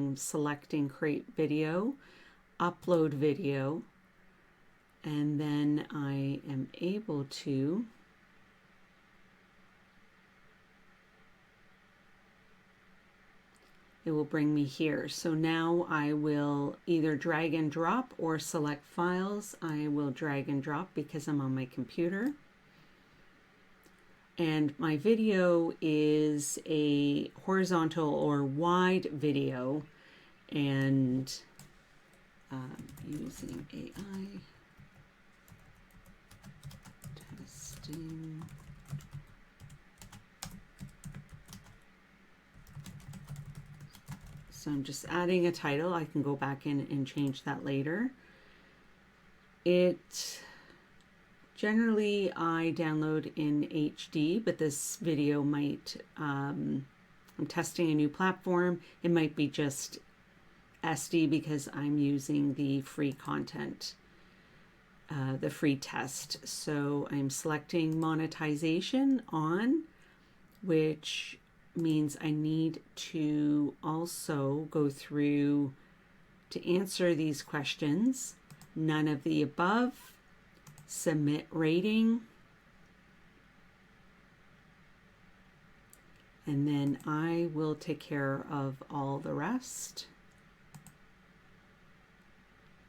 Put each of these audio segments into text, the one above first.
I'm selecting create video, upload video, and then I am able to it will bring me here. So now I will either drag and drop or select files. I will drag and drop because I'm on my computer. And my video is a horizontal or wide video, and using AI testing. So I'm just adding a title. I can go back in and change that later. Generally I download in HD, but this video might, I'm testing a new platform. It might be just SD because I'm using the free content, the free test. So I'm selecting monetization on, which means I need to also go through to answer these questions. None of the above, submit rating, and then I will take care of all the rest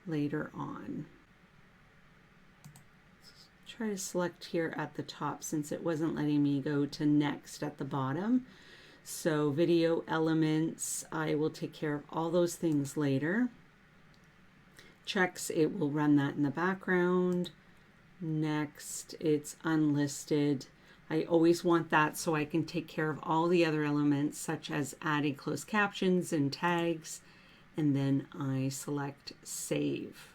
later on. Try to select here at the top since it wasn't letting me go to next at the bottom. So video elements, I will take care of all those things later. Checks, it will run that in the background. Next, it's unlisted. I always want that so I can take care of all the other elements such as adding closed captions and tags, and then I select save.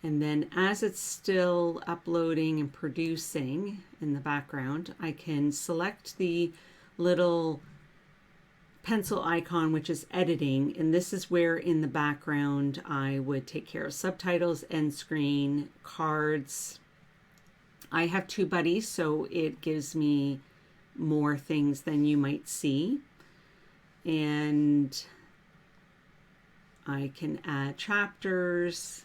And then as it's still uploading and producing in the background, I can select the little pencil icon, which is editing. And this is where in the background I would take care of subtitles, end screen, cards. I have TubeBuddy, so it gives me more things than you might see. And I can add chapters.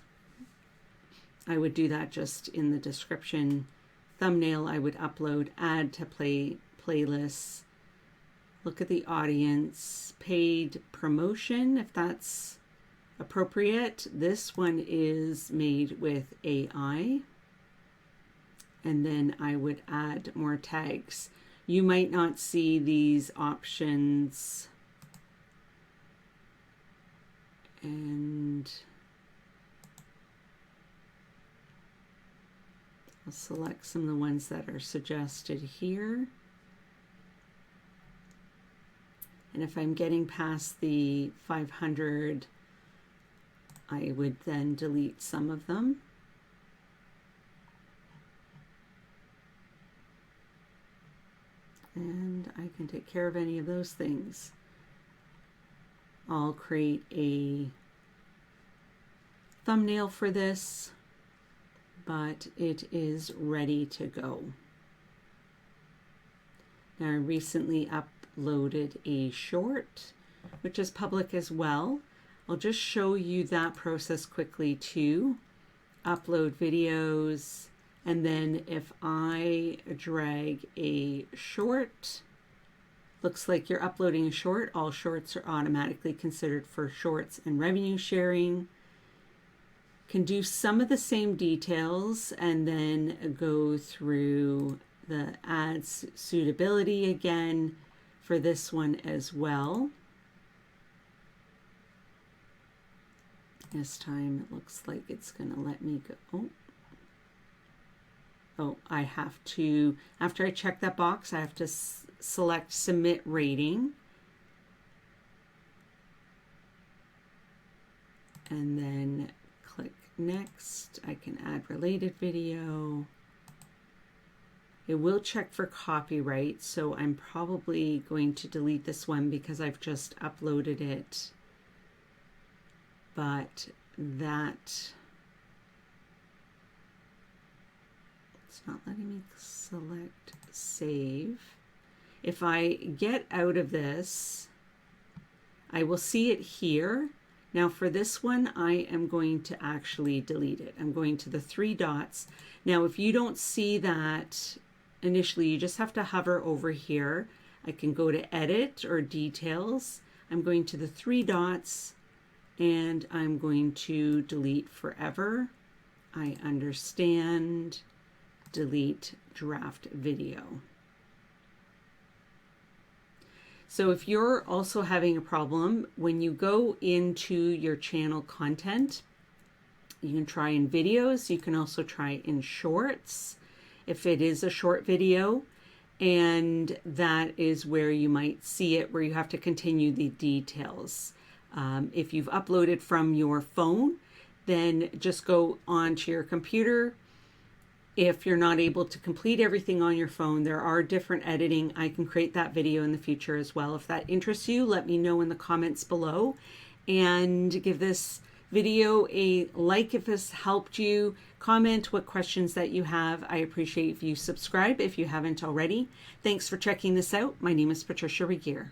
I would do that just in the description. Thumbnail, I would upload, add to playlists, look at the audience, paid promotion, if that's appropriate. This one is made with AI. And then I would add more tags. You might not see these options. And I'll select some of the ones that are suggested here. And if I'm getting past the 500, I would then delete some of them. And I can take care of any of those things. I'll create a thumbnail for this, but it is ready to go. Now, I recently uploaded a short, which is public as well. I'll just show you that process quickly too. Upload videos, and then if I drag a short, looks like you're uploading a short. All shorts are automatically considered for shorts and revenue sharing. Can do some of the same details and then go through the ads suitability again for this one as well. This time it looks like it's going to let me go. Oh, I have to, after I check that box, I have to select submit rating. And then click next. I can add related video. It will check for copyright, so I'm probably going to delete this one because I've just uploaded it. But that, it's not letting me select save. If I get out of this I will see it here. Now for this one, I am going to actually delete it. I'm going to the 3 dots. Now, if you don't see that initially, you just have to hover over here. I can go to Edit or Details. I'm going to the 3 dots and I'm going to delete forever. I understand. Delete draft video. So if you're also having a problem, when you go into your channel content, you can try in videos, you can also try in shorts, if it is a short video, and that is where you might see it, where you have to continue the details. If you've uploaded from your phone, then just go onto your computer. If you're not able to complete everything on your phone, there are different editing. I can create that video in the future as well. If that interests you, let me know in the comments below, and give this video a like if this helped you. Comment what questions that you have. I appreciate if you subscribe if you haven't already. Thanks for checking this out. My name is Patricia Regier.